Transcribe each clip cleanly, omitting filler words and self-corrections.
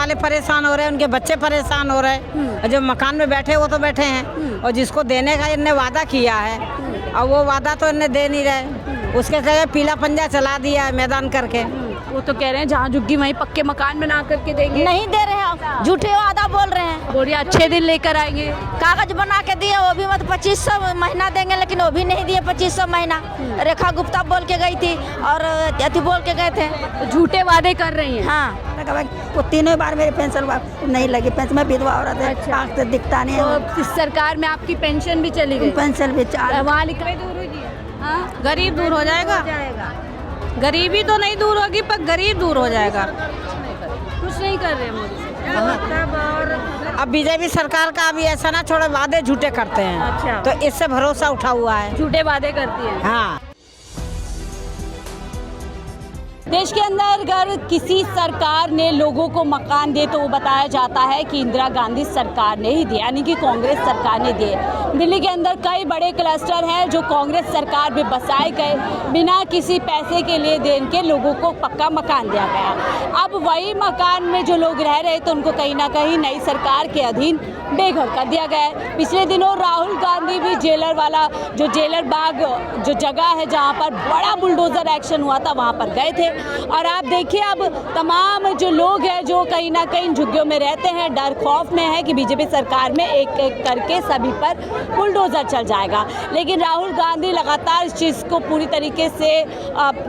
वाले परेशान हो रहे हैं, उनके बच्चे परेशान हो रहे हैं, और जो मकान में बैठे वो तो बैठे हैं, और जिसको देने का इनने वादा किया है और वो वादा तो इनने दे नहीं रहे, उसके जगह पीला पंजा चला दिया है मैदान करके। वो तो कह रहे हैं जहाँ झुग्गी वहीं पक्के मकान बना करके देंगे। नहीं दे रहे हैं, झूठे वादा बोल रहे हैं। बोलिए अच्छे दिन लेकर आएंगे। कागज बना के दिए, वो भी मतलब 2500 महीना देंगे, लेकिन वो भी नहीं दिए 2500 महीना। रेखा गुप्ता बोल के गई थी और अति बोल के गए थे। तो झूठे वादे कर रही हैं। हाँ, वो तीनों बार मेरी पेंशन नहीं लगी, पेंशन में विधवा औरत है, अच्छा। आँख से दिखता नहीं तो है, अब इस सरकार में आपकी पेंशन भी चली गई। पेंशन भी वहाँ लिखा दूर होगी। हाँ, गरीब दूर हो जाएगा। गरीबी तो नहीं दूर होगी पर गरीब दूर हो जाएगा। कुछ नहीं कर रहे मोदी। अब बीजेपी सरकार का अभी ऐसा ना छोड़े, वादे झूठे करते हैं। अच्छा। तो इससे भरोसा उठा हुआ है। झूठे वादे करती है। हाँ, देश के अंदर अगर किसी सरकार ने लोगों को मकान दे तो वो बताया जाता है कि इंदिरा गांधी सरकार ने ही दिए, यानी कि कांग्रेस सरकार ने दिए। दिल्ली के अंदर कई बड़े क्लस्टर हैं जो कांग्रेस सरकार में बसाए गए, बिना किसी पैसे के लिए देन के लोगों को पक्का मकान दिया गया। अब वही मकान में जो लोग रह रहे तो उनको कहीं ना कहीं नई सरकार के अधीन बेघर कर दिया गया है। पिछले दिनों राहुल गांधी भी जेलर वाला जो जेलर बाग जो जगह है जहाँ पर बड़ा बुलडोजर एक्शन हुआ था वहाँ पर गए थे, और आप देखिए अब तमाम जो लोग हैं जो कहीं ना कहीं झुग्गियों में रहते हैं, डर खौफ में है कि बीजेपी सरकार में एक एक करके सभी पर बुलडोजर चल जाएगा। लेकिन राहुल गांधी लगातार इस चीज़ को पूरी तरीके से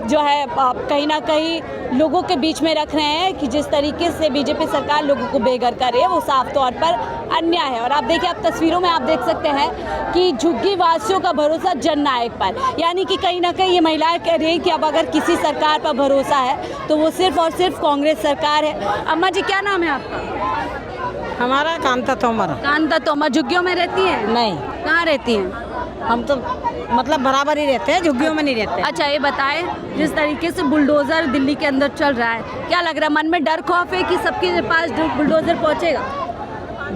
जो है कहीं ना कहीं लोगों के बीच में रख रहे हैं कि जिस तरीके से बीजेपी सरकार लोगों को बेघर कर रही है वो साफ तौर पर अन्याय है। और आप देखिए, आप तस्वीरों में आप देख सकते हैं कि झुग्गी वासियों का भरोसा जननायक पर, यानी कि कहीं ना कहीं ये महिलाएं कह रही हैं कि अब अगर किसी सरकार पर भरोसा है तो वो सिर्फ और सिर्फ कांग्रेस सरकार है। अम्मा जी, क्या नाम है आपका? हमारा कांता तोमर। कांता तोमर। झुग्गियों में रहती है? नहीं, कहाँ रहती हैं? हम तो मतलब बराबर ही रहते हैं, झुग्गियों में नहीं रहते। अच्छा, ये बताएं, जिस तरीके से बुलडोजर दिल्ली के अंदर चल रहा है, क्या लग रहा है, मन में डर खौफ है कि सबके पास बुलडोजर पहुंचेगा?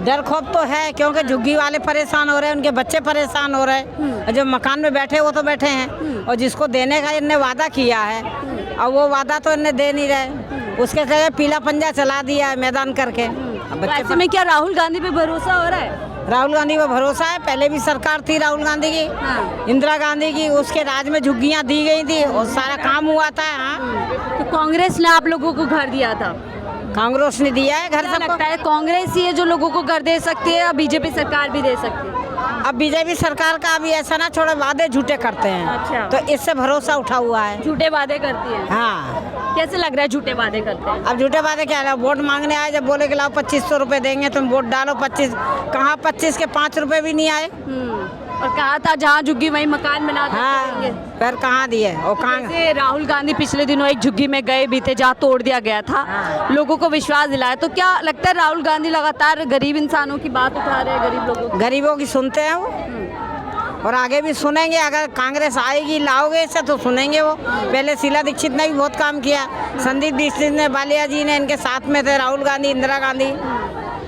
डर खौफ तो है, क्योंकि झुग्गी वाले परेशान हो रहे हैं, उनके बच्चे परेशान हो रहे हैं, और जो मकान में बैठे वो तो बैठे हैं, और जिसको देने का इनने वादा किया है और वो वादा तो इनने दे नहीं रहे, उसके जगह पीला पंजा चला दिया है मैदान करके। तो ऐसे में क्या राहुल गांधी पे भरोसा हो रहा है? राहुल गांधी पर भरोसा है। पहले भी सरकार थी राहुल गांधी की, इंदिरा गांधी की, उसके राज में झुग्गियां दी गई थी और सारा काम हुआ था। हाँ, तो कांग्रेस ने आप लोगों को घर दिया था? कांग्रेस ने दिया है घर। क्या लगता है कांग्रेस ही है जो लोगों को घर दे सकती है या बीजेपी सरकार भी दे सकती है? अब बीजेपी सरकार का अभी ऐसा ना छोड़े, वादे झूठे करते हैं। अच्छा। तो इससे भरोसा उठा हुआ है। झूठे वादे करती है? हाँ। कैसे लग रहा है झूठे वादे करते हैं? अब झूठे वादे क्या है, वोट मांगने आए, जब बोले कि लाओ 2500 रुपए देंगे तुम वोट डालो, 25 कहाँ 25 के 5 रुपए भी नहीं आए। और कहा था जहाँ झुग्गी वहीं मकान बना हाँ, देंगे। फिर कहाँ दिए और कहाँ। जैसे राहुल गांधी पिछले दिनों एक झुग्गी में गए भी थे जहाँ तोड़ दिया गया था, लोगों को विश्वास दिलाया, तो क्या लगता है राहुल गांधी लगातार गरीब इंसानों की बात उठा रहे हैं, गरीब लोगों की? गरीबों की सुनते हैं वो, और आगे भी सुनेंगे। अगर कांग्रेस आएगी, लाओगे इसे तो सुनेंगे वो। पहले शीला दीक्षित ने भी बहुत काम किया, संदीप दीक्षित ने, बालिया जी ने, इनके साथ में थे राहुल गांधी, इंदिरा गांधी,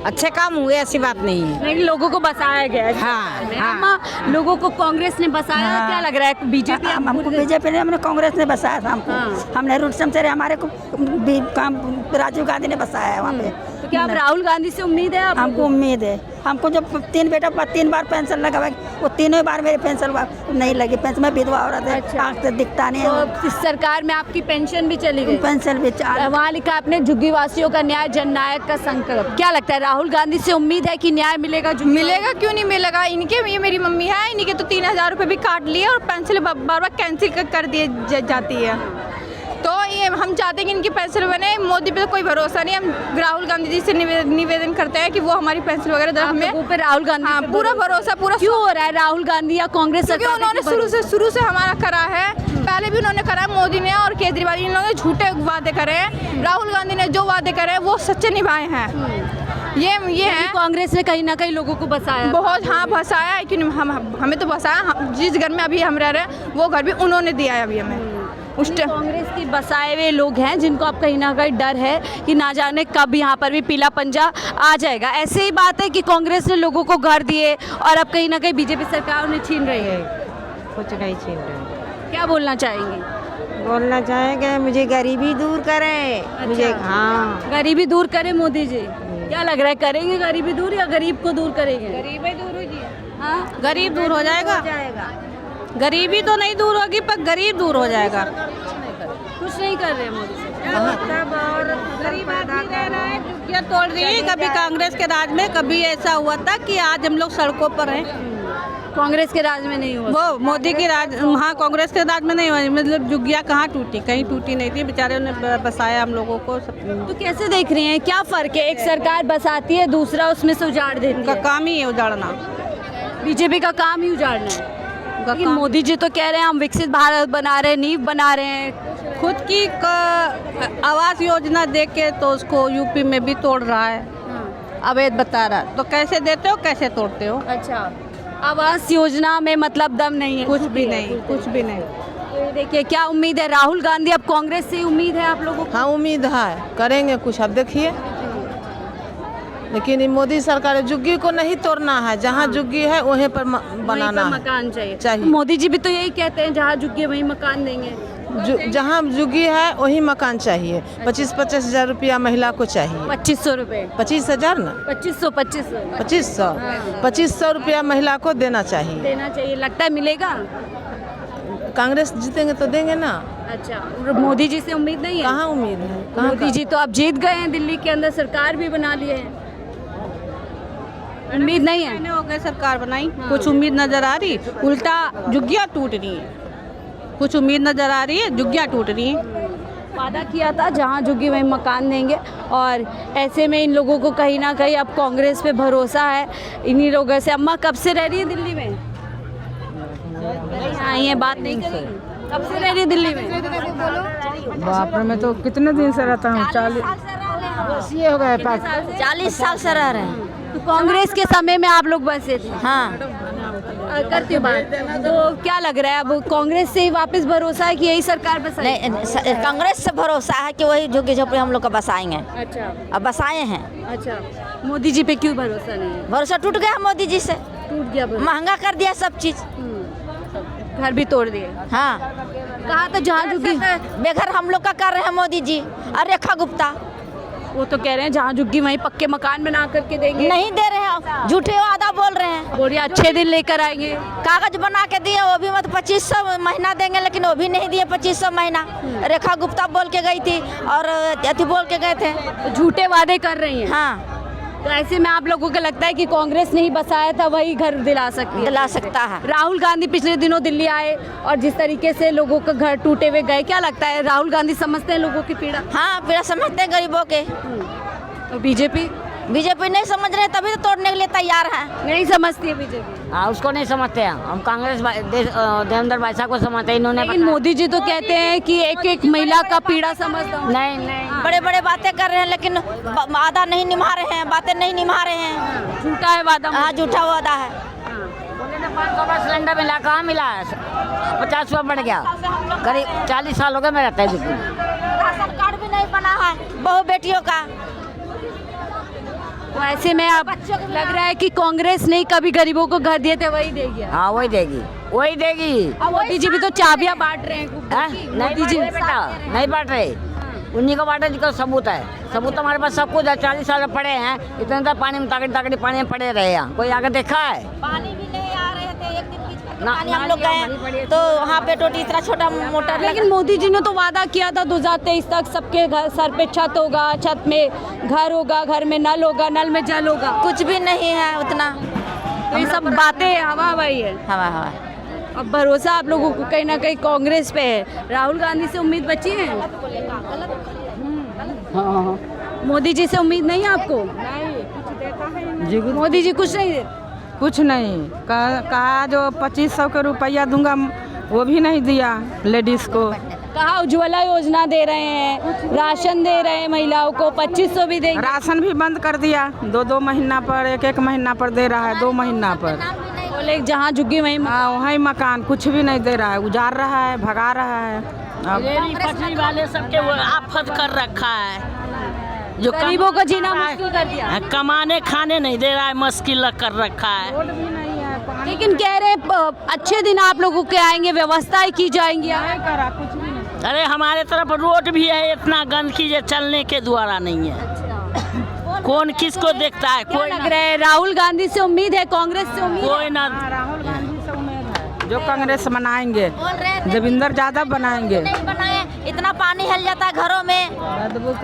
अच्छे काम हुए, ऐसी बात नहीं है। लेकिन लोगों को बसाया गया है। हाँ, हाँ। अम्मा, लोगों को कांग्रेस ने बसाया। हाँ। क्या लग रहा है बीजेपी? हमको बीजेपी ने, हमने कांग्रेस ने बसाया था हमको। हाँ। हमने रूट समझे, हमारे को भी काम राजीव गांधी ने बसाया है वहाँ पे। तो क्या अब राहुल गांधी से उम्मीद है आपको? हमको उम्मीद है। हमको जब 3 बेटा 3 बार पेंशन लगा, वो तीनों बार मेरी पेंशन नहीं लगी, पेंशन में विधवा औरत है, अच्छा। आँख से दिखता नहीं तो है, अब इस सरकार में आपकी पेंशन भी चली गई? पेंशन भी वहाँ लिखा आपने झुग्गी वासियों का न्याय जननायक का संकल्प। क्या लगता है राहुल गांधी से उम्मीद है कि न्याय मिलेगा? मिलेगा, क्यों नहीं मिलेगा। इनके, ये मेरी मम्मी है, इनके तो 3000 रुपये भी काट लिए और पेंसिल बार बार कैंसिल कर दिए जाती है। तो ये हम चाहते हैं कि इनकी पेंसिल बने। मोदी पे तो कोई भरोसा नहीं। हम राहुल गांधी जी से निवेदन करते हैं कि वो हमारी पेंसिल वगैरह दे हमें। ऊपर राहुल गांधी? हाँ, पूरा भरोसा, पूरा। क्यों हो रहा है राहुल गांधी या कांग्रेस क्योंकि सरकार? उन्होंने शुरू से हमारा करा है। पहले भी उन्होंने करा, मोदी ने और केजरीवाल, इन लोगों ने झूठे वादे करे हैं। राहुल गांधी ने जो वादे करे वो सच्चे निभाए हैं। ये है। कांग्रेस ने कहीं ना कहीं लोगों को बसाया बहुत। हाँ, बसाया है, क्यों हमें तो बसाया। जिस घर में अभी हम रह रहे हैं वो घर भी उन्होंने दिया है अभी हमें। उस कांग्रेस के बसाए हुए लोग हैं जिनको अब कहीं ना कहीं डर है कि ना जाने कब यहाँ पर भी पीला पंजा आ जाएगा। ऐसे ही बात है कि कांग्रेस ने लोगों को घर दिए और अब कहीं ना कहीं बीजेपी सरकार उन्हें छीन रही है। कुछ नहीं छीन रहे। क्या बोलना चाहेंगे? बोलना चाहेंगे मुझे गरीबी दूर करें। मुझे हाँ गरीबी दूर करे मोदी जी, क्या लग रहा है करेंगे गरीबी दूर या गरीब को दूर करेंगे? गरीबी दूर होगी। हाँ, गरीब दूर हो जाएगा। गरीबी तो नहीं दूर होगी पर गरीब दूर हो जाएगा। कुछ नहीं कर रहे मोदी जी। गरीब आदमी रह रहा है, झुग्गियाँ तोड़ दी। कभी कांग्रेस के राज में कभी ऐसा हुआ था कि आज हम लोग सड़कों पर हैं। कांग्रेस के राज में नहीं हुआ। वो मोदी की राज, हाँ कांग्रेस के राज में नहीं हुआ। मतलब झुग्गियाँ कहाँ टूटी, कहीं टूटी नहीं थी। बेचारे ने बसाया हम लोगों को सब। तो कैसे देख रही हैं, क्या फर्क है? एक सरकार बसाती है, दूसरा उसमें से उजाड़ देती उनका है। काम ही है उजाड़ना। बीजेपी का काम ही उजाड़ना है। लेकिन मोदी जी तो कह रहे हैं हम विकसित भारत बना रहे हैं, नींव बना रहे हैं। खुद की आवास योजना देख के तो उसको यूपी में भी तोड़ रहा है, अवैध बता रहा है। तो कैसे देते हो, कैसे तोड़ते हो? अच्छा, आवास योजना में मतलब दम नहीं है? कुछ भी नहीं, कुछ भी नहीं। तो देखिए क्या उम्मीद है, राहुल गांधी अब कांग्रेस से उम्मीद है आप लोगों को? हाँ उम्मीद है, करेंगे कुछ। अब देखिए, लेकिन ये मोदी सरकार झुग्गी को नहीं तोड़ना है। जहाँ झुग्गी है वहीं पर बनाना है। मकान चाहिए। चाहिए। मोदी जी भी तो यही कहते हैं जहाँ झुग्गी वहीं मकान देंगे। जहाँ झुग्गी है वही मकान चाहिए। 25-25 हज़ार रुपया महिला को चाहिए। 2500 रुपए? 25,000 ना, 2500 2500 रुपया महिला को देना चाहिए। देना चाहिए। लगता है मिलेगा? कांग्रेस जीतेंगे तो देंगे ना। अच्छा, मोदी जी से उम्मीद नहीं है? कहाँ उम्मीद है? मोदी जी तो अब जीत गए हैं, दिल्ली के अंदर सरकार भी बना लिए हैं। उम्मीद नहीं है? महीने हो गए सरकार बनाई, कुछ उम्मीद नजर आ रही, उल्टा झुग्गियाँ टूट रही है। कुछ उम्मीद नजर आ रही है, झुग्गियाँ टूट रही हैं। वादा किया था जहाँ झुग्गी वहीं मकान देंगे, और ऐसे में इन लोगों को कहीं ना कहीं अब कांग्रेस पे भरोसा है इन्हीं लोगों से। अम्मा कब से रह रही है दिल्ली में? आई है, बात नहीं करी? कब से रह रही है दिल्ली में? बाप रे, मैं तो कितने दिन से रहता हूँ। 40 ये हो गए। 40 साल से रह रहे हैं। तो कांग्रेस के समय में आप लोग बसे थे? हाँ, करती हूँ बात। तो क्या लग रहा है अब कांग्रेस से ही वापस भरोसा है कि यही सरकार बसाएगी? नहीं, कांग्रेस से भरोसा है कि वही झुग्गी झोपड़ी हम लोग का बसाएंगे। अच्छा, अब बसाए हैं। अच्छा, मोदी जी पे क्यों भरोसा नहीं है? भरोसा टूट गया मोदी जी से। टूट गया भरोसा। महंगा कर दिया सब चीज। घर भी तोड़ दिए। हाँ, कहा था जहाँ झुग्गी, बेघर हम लोग का कर रहे हैं मोदी जी और रेखा गुप्ता। वो तो कह रहे हैं जहाँ झुग्गी वहीं पक्के मकान बना करके देंगे। नहीं दे रहे हैं, झूठे वादा बोल रहे हैं। बोलिए अच्छे दिन लेकर आएंगे। कागज बना के दिए, वो भी मत 2500 महीना देंगे, लेकिन वो भी नहीं दिए 2500 महीना। रेखा गुप्ता बोल के गई थी और अति बोल के गए थे। तो झूठे वादे कर रही हैं। हाँ, तो ऐसे में आप लोगों को लगता है कि कांग्रेस नहीं बसाया था वही घर दिला सकती है? दिला सकता है। राहुल गांधी पिछले दिनों दिल्ली आए और जिस तरीके से लोगों के घर टूटे हुए गए, क्या लगता है राहुल गांधी समझते हैं लोगों की पीड़ा? हाँ, पीड़ा समझते हैं गरीबों के। और बीजेपी नहीं समझ रहे, तभी तो तोड़ने के लिए तैयार है। नहीं समझती है बीजेपी? हाँ, उसको नहीं समझते हैं हम। कांग्रेस देवेंद्र भाई साहब को समझते हैं। इन्होंने लेकिन मोदी जी तो कहते हैं कि एक एक महिला का पीड़ा समझता हूँ। नहीं बड़े बड़े बातें कर रहे हैं, लेकिन वादा नहीं निभा रहे हैं, बातें नहीं निभा रहे हैं। झूठा है वादा। हाँ, झूठा वादा है। 500 का सिलेंडर मिला, कहाँ मिला? 50 रुपया बढ़ गया। करीब 40 साल हो गए मैं रहता है। राशन कार्ड भी नहीं बना है बहु बेटियों का। तो ऐसे में अब लग रहा है कि कांग्रेस नहीं कभी गरीबों को घर दिए थे वही देगी। हाँ वही देगी, वही देगी। मोदी जी भी तो चाबियां बांट रहे हैं। मोदी जी बेटा नहीं बांट रहे, उन्हीं को बांटे जिसका सबूत है। सबूत हमारे पास सब कुछ है। 40 साल पड़े हैं, इतने तो पानी में ताकड़ी पानी में पड़े रहे हैं। कोई आगे देखा है? पानी भी नहीं आ रहे थे, एक दिन पानी हम लोग गए तो वहाँ पे टोटी इतना छोटा मोटर। लेकिन मोदी जी ने तो वादा किया था 2023 तक सबके घर सर पे छत होगा, छत में घर होगा, घर में नल होगा, नल में जल होगा। कुछ भी नहीं है उतना। तो ये सब बातें हवा हवाई है। हवा हवा। अब भरोसा आप लोगों को कहीं ना कहीं कांग्रेस पे है। राहुल गांधी से उम्मीद बची है? हाँ। मोदी जी से उम्मीद नहीं है आपको? मोदी जी कुछ नहीं देते? कुछ नहीं कहा। जो 2500 का रुपया दूंगा वो भी नहीं दिया लेडीज को। कहा उज्ज्वला योजना दे रहे हैं, राशन दे रहे हैं महिलाओं को, 2500 भी देंगे। राशन भी बंद कर दिया। 2-2 महीना पर, 1-1 महीना पर दे रहा है। 2 महीना पर बोले जहाँ झुग्गी वहीं वहीं मकान, कुछ भी नहीं दे रहा है। उजाड़ रहा है, भगा रहा है। पटरी वाले सबके वो आफत कर रखा है। जो गरीबों का जीना मुश्किल कर दिया। कमाने खाने नहीं दे रहा है, मुश्किल कर रखा है। लेकिन कह रहे हैं अच्छे दिन आप लोगों के आएंगे, व्यवस्थाएं की जाएंगी। अरे हमारे तरफ रोड भी है, इतना गंदगी जो चलने के द्वारा नहीं है। कौन किसको देखता है? क्या कोई लग रहा है, राहुल गांधी से उम्मीद है, कांग्रेस से उम्मीद है? कोई ना। राहुल गांधी से उम्मीद है, जो कांग्रेस बनाएंगे, बोल रहे थे देवेंद्र यादव बनाएंगे। नहीं बनाए, इतना पानी हिल जाता है घरों में।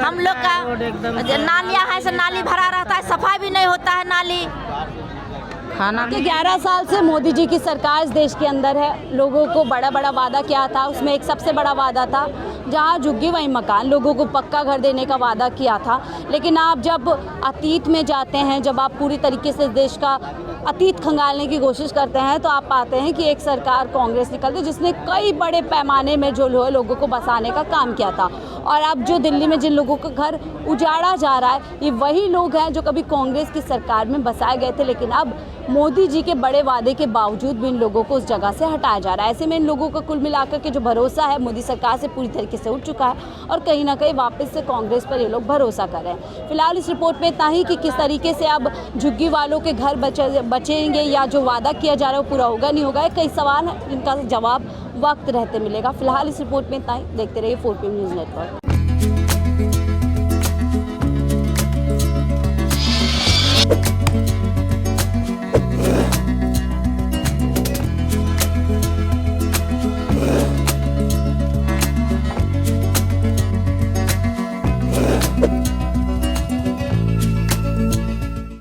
हम लोग का नालियाँ है से नाली भरा रहता है, सफाई भी नहीं होता है नाली। खाना कि 11 साल से मोदी जी की सरकार इस देश के अंदर है। लोगों को बड़ा बड़ा वादा किया था, उसमें एक सबसे बड़ा वादा था जहां झुग्गी वहीं मकान, लोगों को पक्का घर देने का वादा किया था। लेकिन आप जब अतीत में जाते हैं, जब आप पूरी तरीके से देश का अतीत खंगालने की कोशिश करते हैं, तो आप पाते हैं कि एक सरकार कांग्रेस निकलती जिसने कई बड़े पैमाने में जो लोगों को बसाने का काम किया था। और अब जो दिल्ली में जिन लोगों का घर उजाड़ा जा रहा है, ये वही लोग हैं जो कभी कांग्रेस की सरकार में बसाए गए थे, लेकिन अब मोदी जी के बड़े वादे के बावजूद भी इन लोगों को उस जगह से हटाया जा रहा है। ऐसे में इन लोगों का कुल मिलाकर के जो भरोसा है मोदी सरकार से पूरी तरीके से उठ चुका है और कहीं ना कहीं वापस से कांग्रेस पर ये लोग भरोसा कर रहे हैं। फिलहाल इस रिपोर्ट में इतना ही कि किस तरीके से अब झुग्गी वालों के घर बचेंगे या जो वादा किया जा रहा है वो पूरा होगा नहीं होगा, कई सवाल हैं जिनका जवाब वक्त रहते मिलेगा। फिलहाल इस रिपोर्ट में इतना ही। देखते रहिए 4PM न्यूज़ नेटवर्क।